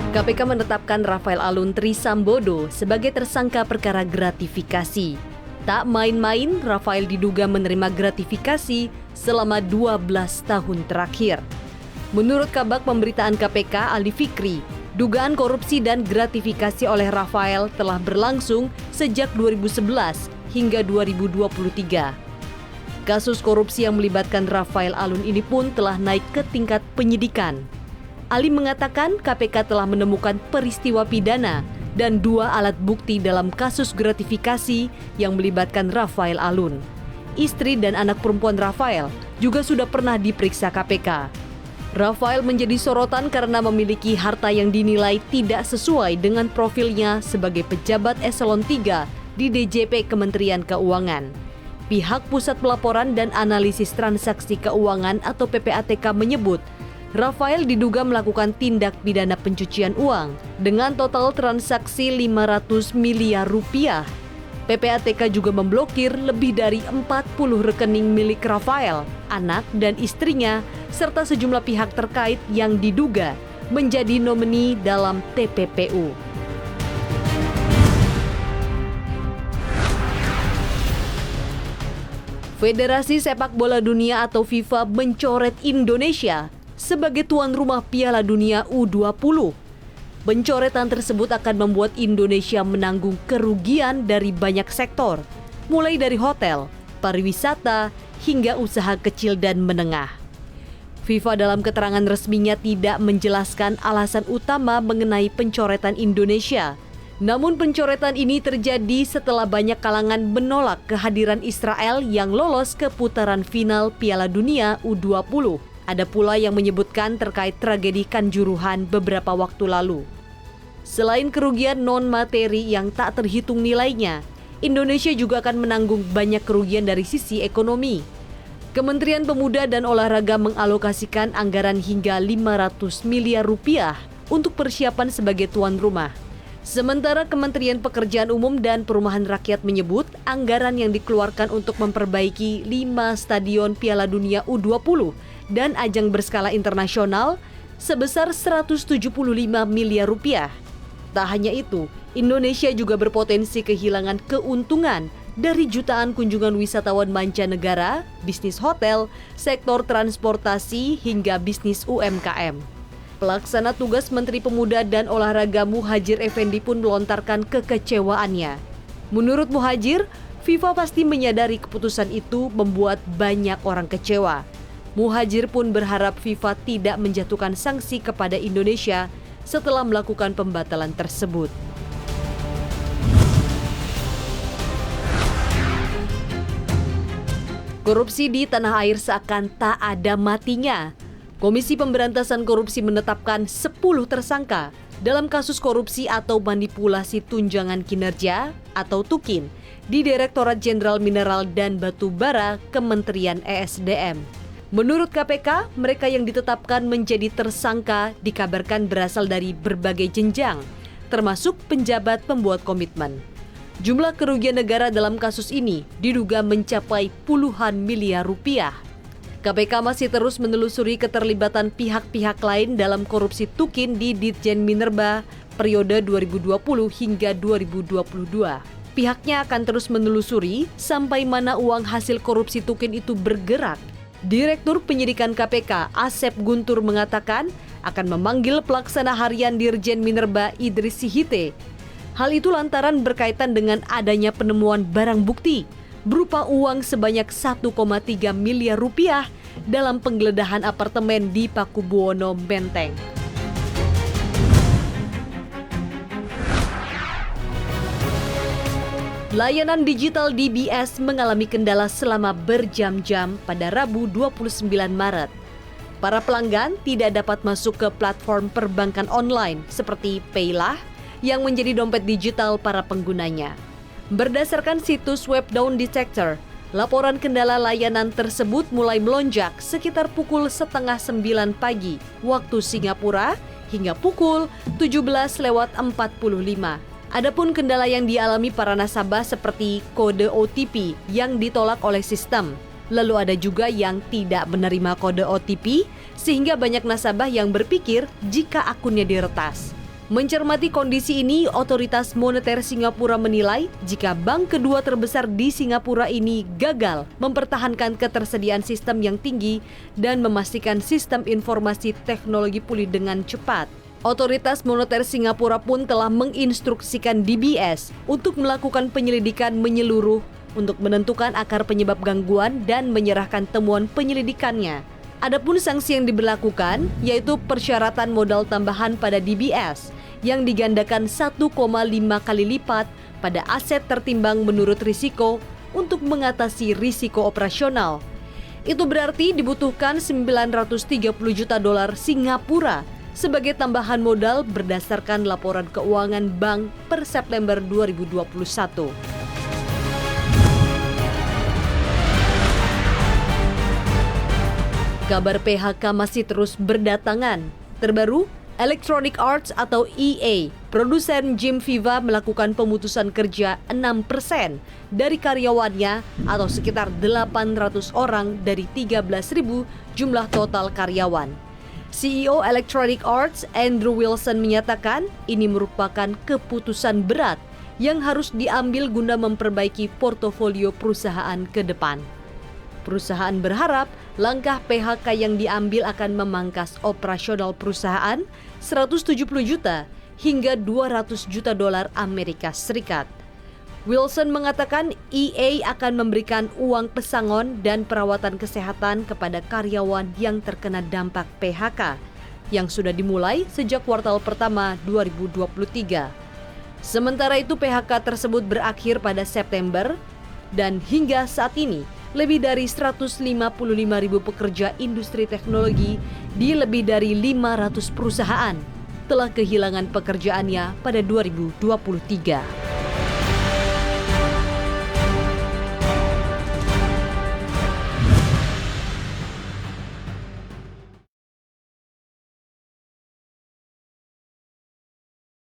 KPK menetapkan Rafael Alun Trisambodo sebagai tersangka perkara gratifikasi. Tak main-main, Rafael diduga menerima gratifikasi selama 12 tahun terakhir. Menurut Kabag Pemberitaan KPK Ali Fikri, dugaan korupsi dan gratifikasi oleh Rafael telah berlangsung sejak 2011 hingga 2023. Kasus korupsi yang melibatkan Rafael Alun ini pun telah naik ke tingkat penyidikan. Ali mengatakan KPK telah menemukan peristiwa pidana dan 2 alat bukti dalam kasus gratifikasi yang melibatkan Rafael Alun. Istri dan anak perempuan Rafael juga sudah pernah diperiksa KPK. Rafael menjadi sorotan karena memiliki harta yang dinilai tidak sesuai dengan profilnya sebagai pejabat eselon 3 di DJP Kementerian Keuangan. Pihak Pusat Pelaporan dan Analisis Transaksi Keuangan atau PPATK menyebut, Rafael diduga melakukan tindak pidana pencucian uang dengan total transaksi 500 miliar rupiah. PPATK juga memblokir lebih dari 40 rekening milik Rafael, anak dan istrinya, serta sejumlah pihak terkait yang diduga menjadi nomini dalam TPPU. Federasi Sepak Bola Dunia atau FIFA mencoret Indonesia sebagai tuan rumah Piala Dunia U20. Pencoretan tersebut akan membuat Indonesia menanggung kerugian dari banyak sektor, mulai dari hotel, pariwisata, hingga usaha kecil dan menengah. FIFA dalam keterangan resminya tidak menjelaskan alasan utama mengenai pencoretan Indonesia. Namun pencoretan ini terjadi setelah banyak kalangan menolak kehadiran Israel yang lolos ke putaran final Piala Dunia U20. Ada pula yang menyebutkan terkait tragedi Kanjuruhan beberapa waktu lalu. Selain kerugian non-materi yang tak terhitung nilainya, Indonesia juga akan menanggung banyak kerugian dari sisi ekonomi. Kementerian Pemuda dan Olahraga mengalokasikan anggaran hingga 500 miliar rupiah untuk persiapan sebagai tuan rumah. Sementara Kementerian Pekerjaan Umum dan Perumahan Rakyat menyebut anggaran yang dikeluarkan untuk memperbaiki 5 stadion Piala Dunia U20 dan ajang berskala internasional sebesar 175 miliar rupiah. Tak hanya itu, Indonesia juga berpotensi kehilangan keuntungan dari jutaan kunjungan wisatawan mancanegara, bisnis hotel, sektor transportasi, hingga bisnis UMKM. Pelaksana tugas Menteri Pemuda dan Olahraga Muhadjir Effendi pun melontarkan kekecewaannya. Menurut Muhadjir, FIFA pasti menyadari keputusan itu membuat banyak orang kecewa. Muhadjir pun berharap FIFA tidak menjatuhkan sanksi kepada Indonesia setelah melakukan pembatalan tersebut. Korupsi di tanah air seakan tak ada matinya. Komisi Pemberantasan Korupsi menetapkan 10 tersangka dalam kasus korupsi atau manipulasi tunjangan kinerja atau TUKIN di Direktorat Jenderal Mineral dan Batu Bara Kementerian ESDM. Menurut KPK, mereka yang ditetapkan menjadi tersangka dikabarkan berasal dari berbagai jenjang, termasuk penjabat pembuat komitmen. Jumlah kerugian negara dalam kasus ini diduga mencapai puluhan miliar rupiah. KPK masih terus menelusuri keterlibatan pihak-pihak lain dalam korupsi TUKIN di Ditjen Minerba periode 2020 hingga 2022. Pihaknya akan terus menelusuri sampai mana uang hasil korupsi TUKIN itu bergerak. Direktur Penyidikan KPK Asep Guntur mengatakan akan memanggil pelaksana harian Dirjen Minerba Idris Sihite. Hal itu lantaran berkaitan dengan adanya penemuan barang bukti berupa uang sebanyak 1,3 miliar rupiah dalam penggeledahan apartemen di Pakubuwono, Menteng. Layanan digital DBS mengalami kendala selama berjam-jam pada Rabu 29 Maret. Para pelanggan tidak dapat masuk ke platform perbankan online seperti Paylah yang menjadi dompet digital para penggunanya. Berdasarkan situs web Down Detector, laporan kendala layanan tersebut mulai melonjak sekitar pukul 8:30 pagi waktu Singapura hingga pukul 17:45. Adapun kendala yang dialami para nasabah seperti kode OTP yang ditolak oleh sistem. Lalu ada juga yang tidak menerima kode OTP sehingga banyak nasabah yang berpikir jika akunnya diretas. Mencermati kondisi ini, Otoritas Moneter Singapura menilai jika bank kedua terbesar di Singapura ini gagal mempertahankan ketersediaan sistem yang tinggi dan memastikan sistem informasi teknologi pulih dengan cepat. Otoritas Moneter Singapura pun telah menginstruksikan DBS untuk melakukan penyelidikan menyeluruh untuk menentukan akar penyebab gangguan dan menyerahkan temuan penyelidikannya. Adapun sanksi yang diberlakukan yaitu persyaratan modal tambahan pada DBS yang digandakan 1,5 kali lipat pada aset tertimbang menurut risiko untuk mengatasi risiko operasional. Itu berarti dibutuhkan 930 juta dolar Singapura sebagai tambahan modal berdasarkan laporan keuangan bank per September 2021. Kabar PHK masih terus berdatangan. Terbaru, Electronic Arts atau EA, produsen game FIFA melakukan pemutusan kerja 6% dari karyawannya atau sekitar 800 orang dari 13.000 jumlah total karyawan. CEO Electronic Arts, Andrew Wilson menyatakan ini merupakan keputusan berat yang harus diambil guna memperbaiki portofolio perusahaan ke depan. Perusahaan berharap langkah PHK yang diambil akan memangkas operasional perusahaan 170 juta hingga 200 juta dolar Amerika Serikat. Wilson mengatakan EA akan memberikan uang pesangon dan perawatan kesehatan kepada karyawan yang terkena dampak PHK yang sudah dimulai sejak kuartal pertama 2023. Sementara itu PHK tersebut berakhir pada September dan hingga saat ini lebih dari 155.000 pekerja industri teknologi di lebih dari 500 perusahaan telah kehilangan pekerjaannya pada 2023.